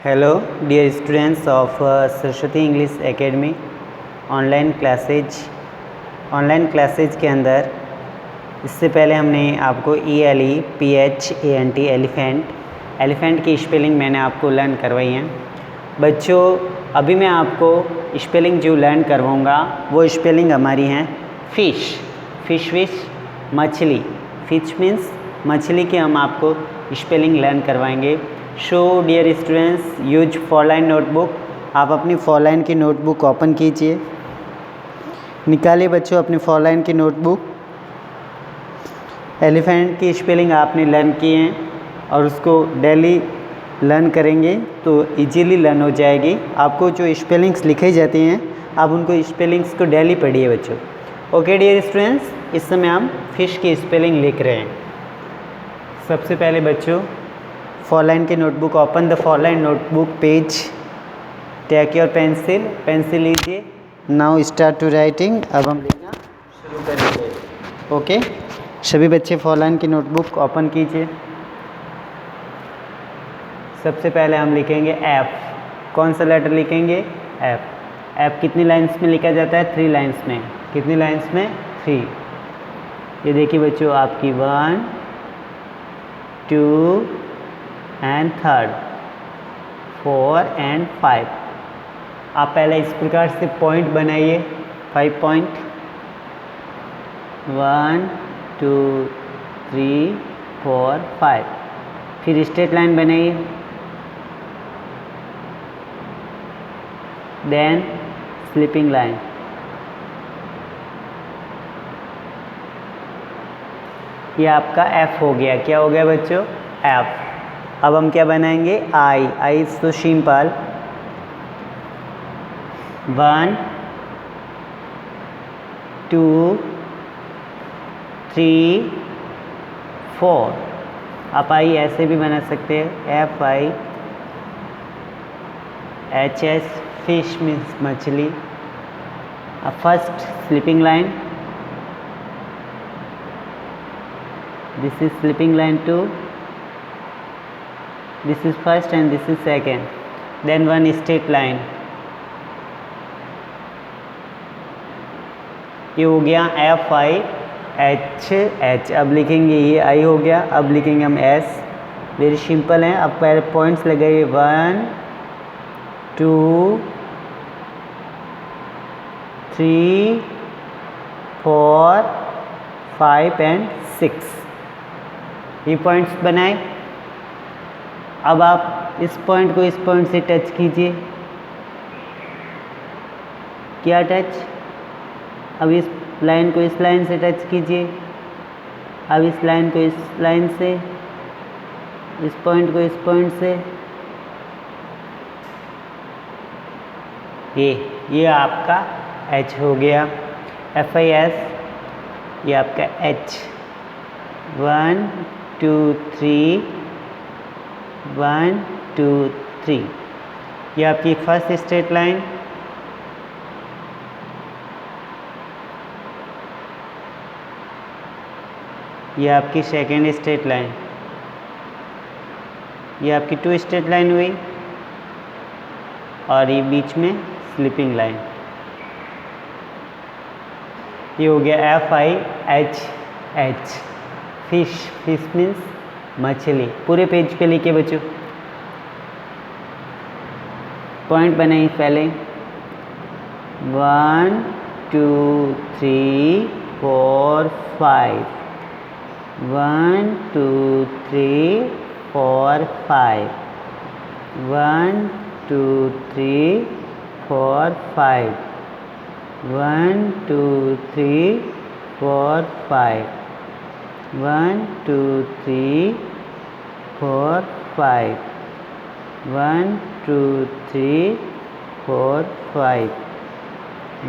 Hello dear students of Saraswati English academy online classes के अंदर इससे पहले हमने आपको ELEPHANT एलिफेंट की स्पेलिंग मैंने आपको लर्न करवाई है। बच्चों अभी मैं आपको स्पेलिंग जो लर्न करवाऊँगा वो स्पेलिंग हमारी हैं फिश मछली। फिश मीन्स मछली की हम आपको स्पेलिंग लर्न करवाएंगे। So dear students use four line notebook. आप अपनी फॉरलाइन की नोटबुक ओपन कीजिए, निकालिए बच्चों अपनी फॉरलाइन की नोटबुक। एलिफेंट की स्पेलिंग आपने लर्न की है और उसको डेली लर्न करेंगे तो इजीली लर्न हो जाएगी। आपको जो स्पेलिंग्स लिखे जाते हैं आप उनको स्पेलिंग्स को डेली पढ़िए बच्चों। ओके डियर स्टूडेंट्स, इस समय हम फिश की स्पेलिंग लिख रहे हैं। सबसे पहले बच्चों फॉरलाइन की notebook, open the four line notebook page, take your pencil लीजिए। Now start to writing. अब हम लिखना शुरू करेंगे। ओके सभी बच्चे फॉरलाइन की नोटबुक ओपन कीजिए। सबसे पहले हम लिखेंगे एफ। कौन सा लेटर लिखेंगे? एफ। एफ कितनी लाइंस में लिखा जाता है? 3 लाइंस में। कितनी लाइंस में? 3। ये देखिए बच्चों आपकी 1 2 एंड 3, 4 एंड 5। आप पहले इस प्रकार से पॉइंट बनाइए, 5 पॉइंट। 1 2 3 4 5। फिर स्ट्रेट लाइन बनाइए, देन स्लिपिंग लाइन। ये आपका एफ हो गया। क्या हो गया बच्चों? एफ। अब हम क्या बनाएंगे? आई तो सिंपल। 1 2 3 4। आप आई ऐसे भी बना सकते हैं, FIHS फिश मीन्स मछली। अब first sleeping line, this is sleeping line 2, this is first and this is second, then one straight line। ये हो गया FIHH। अब लिखेंगे, ये आई हो गया, अब लिखेंगे हम S। वेरी सिंपल है। अब पहले पॉइंट्स लगाइए, 1 2 3 4 5 एंड 6। ये पॉइंट्स बनाए। अब आप इस पॉइंट को इस पॉइंट से टच कीजिए। क्या टच? अब इस लाइन को इस लाइन से टच कीजिए। अब इस लाइन को इस लाइन से, इस पॉइंट को इस पॉइंट से। ये आपका H हो गया, FIS। ये आपका H। 1 2 3 1 2 3। ये आपकी फर्स्ट स्ट्रेट लाइन। ये आपकी सेकेंड स्ट्रेट लाइन। ये आपकी 2 स्ट्रेट लाइन हुई और ये बीच में स्लिपिंग लाइन। ये हो गया FIHH फिश मीन्स मछली। पूरे पेज पे लिखिए बच्चों, पॉइंट बनाइए पहले। 1 2 3 4 5। 1 2 3 4 5। 1 2 3 4 5। 1 2 3 4 5। 1 2 3 4 5। 1 2 3 4 5।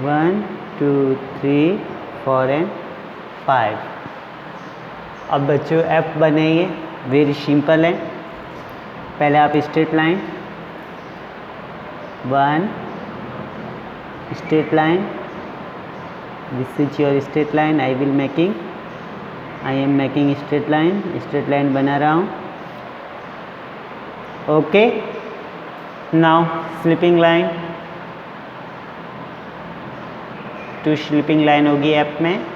1 2 3 4 एंड 5। अब बच्चों F बनाइए, वेरी सिंपल है। पहले आप straight line, 1 straight line, this is your straight line. I am making straight line बना रहा हूँ। Okay now sleeping line, 2 sleeping line होगी ऐप में,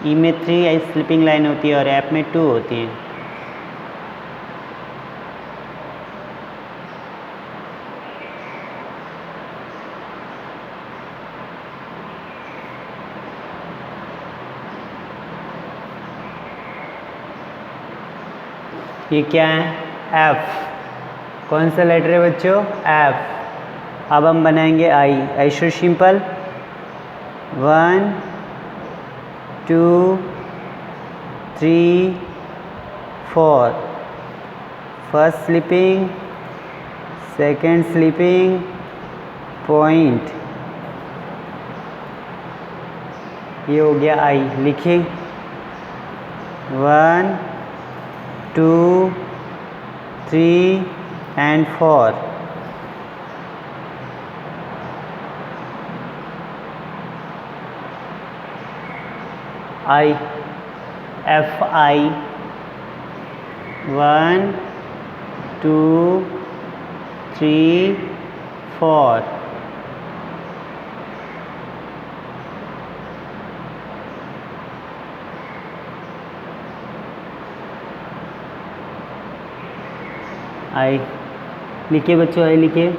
ई में 3 स्लीपिंग लाइन होती है और ऐप में 2 होती है। ये क्या है? एफ। कौन सा लेटर है बच्चों? एफ। अब हम बनाएंगे I. I should simple 1 2 3 4, first sleeping, second sleeping, point, ये हो गया आई। लिखिए 1 2 3 and 4। I, F I 1 2 3 4। आई लिखिए बच्चों, आई लिखिए।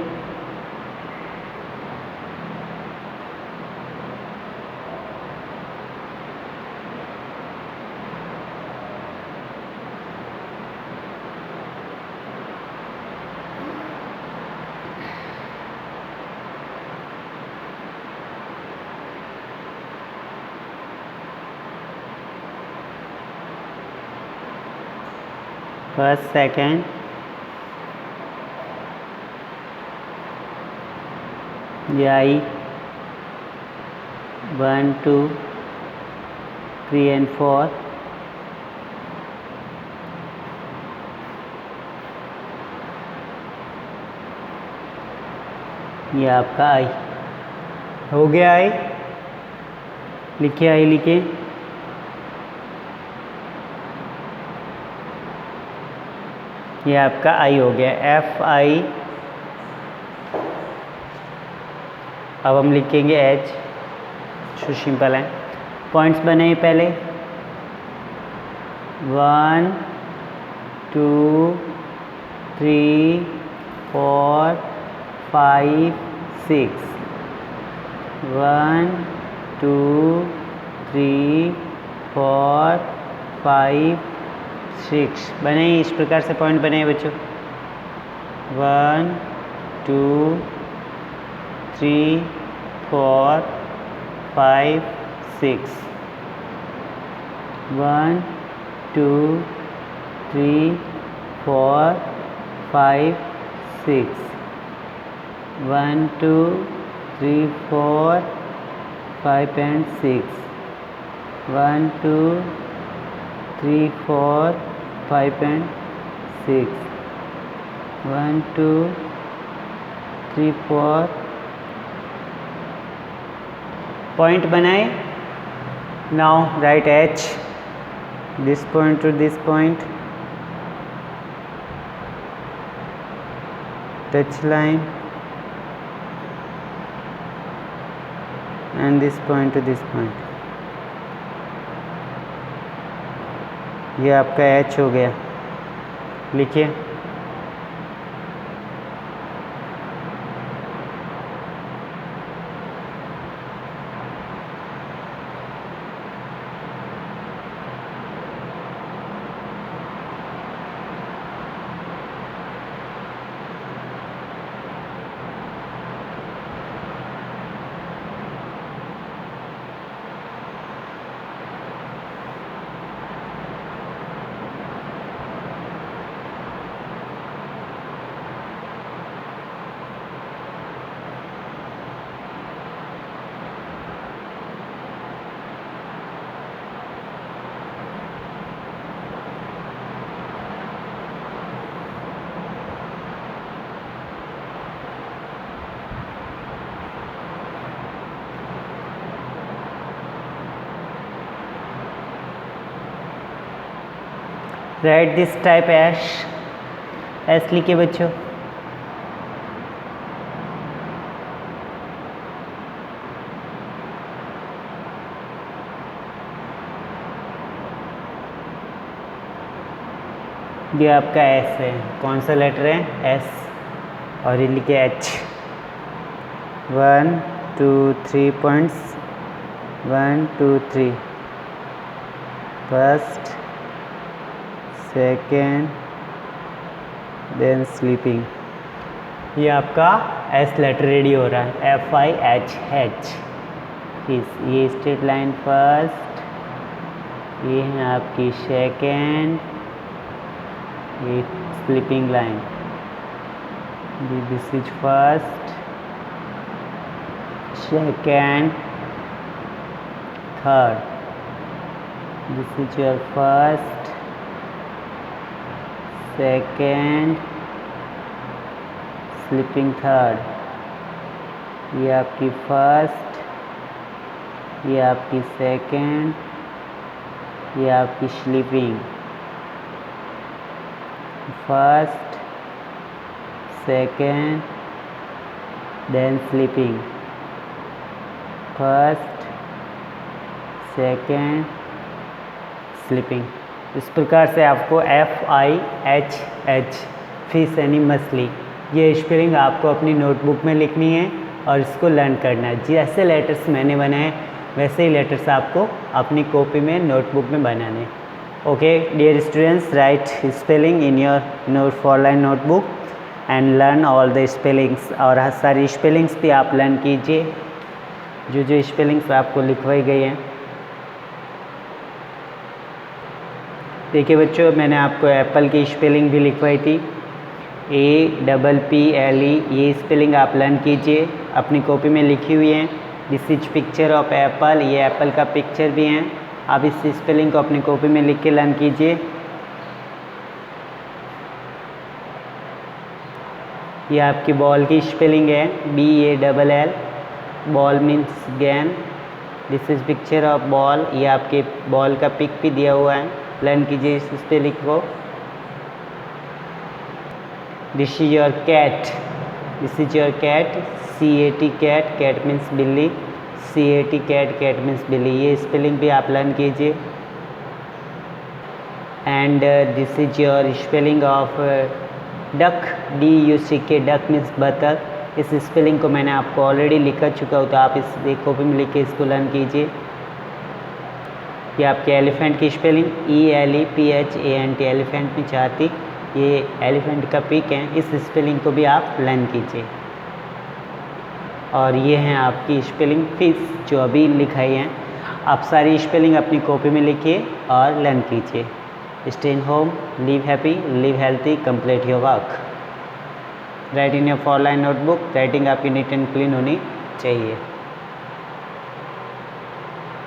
फर्स्ट सेकेंड ये आई 1 2 3 and 4। ये आपका आई हो गया। आई लिखिए, आई लिखिए। ये आपका आई हो गया, एफ आई। अब हम लिखेंगे एच, जो सिंपल है। पॉइंट्स बने पहले 1 2 3 4 5 6। 1 2 3 4 5 6 बने। इस प्रकार से पॉइंट बने बच्चों। 1 2 3 4 5 6। 1 2 3 4 5 6। 1 2 3 4 5 and 6। 1 2 3 4 5 and 6। 1 2 3 4 पॉइंट बनाए। Now right H, this point two this point, touch line and this point to this point। ये आपका एच हो गया। लिखिए right this type S. S लिखिए बच्चों। ये आपका एस है, कौन सा लेटर है? एस, और ये लिखे H. 1 2 3 points, 1 2 3, first, second, then sleeping. ये आपका एस लेटर रेडी हो रहा है, FIH। ये स्ट्रेट लाइन फर्स्ट, ये है आपकी सेकेंड, ये sleeping line, this is first, second, third, this is your first, second, sleeping third, ये आपकी फर्स्ट, ये आपकी सेकेंड, ये आपकी sleeping, first, second, then sleeping, first, second, sleeping. इस प्रकार से आपको FIHH, फिश यानी मछली, ये स्पेलिंग आपको अपनी नोटबुक में लिखनी है और इसको लर्न करना है। जैसे लेटर्स मैंने बनाए वैसे ही लेटर्स आपको अपनी कॉपी में नोटबुक में बनाने। Okay dear students, write spelling in your note 4-line notebook and learn all the spellings. और सारी स्पेलिंग्स भी आप लर्न कीजिए, जो स्पेलिंग्स आपको लिखवाई गई हैं। देखिए बच्चों, मैंने आपको एप्पल की स्पेलिंग भी लिखवाई थी, APPLE। ये स्पेलिंग आप लर्न कीजिए, अपनी कॉपी में लिखी हुई है। This is picture of Apple, ये एप्पल का पिक्चर भी है। आप इस स्पेलिंग को अपनी कॉपी में लिख के लर्न कीजिए। ये आपकी बॉल की स्पेलिंग है, BALL, बॉल मीन्स गेंद। This is picture of ball, ये आपके बॉल का पिक भी दिया हुआ है, लर्न कीजिए इस स्पेलिंग को। This is your cat, this is your cat, CAT cat, cat means बिल्ली, CAT कैट, कैट मीन्स बिल्ली। ये स्पेलिंग भी आप लर्न कीजिए। And this is your spelling of duck, DUCK, duck means बतख। इस स्पेलिंग को मैंने आपको ऑलरेडी लिखा चुका हूँ, तो आप इस एक कॉपी में लिख के इसको लर्न कीजिए। ये आपके एलिफेंट की स्पेलिंग, ELEPHANT, एलिफेंट में चाहती, ये एलिफेंट का पिक है, इस स्पेलिंग को भी आप लर्न कीजिए। और ये हैं आपकी स्पेलिंग फिश, जो अभी लिखाई हैं। आप सारी स्पेलिंग अपनी कॉपी में लिखिए और लर्न कीजिए। Stay in home, live happy, live healthy, complete your work. Right in your 4-line notebook, writing आपकी नीट एंड क्लीन होनी चाहिए।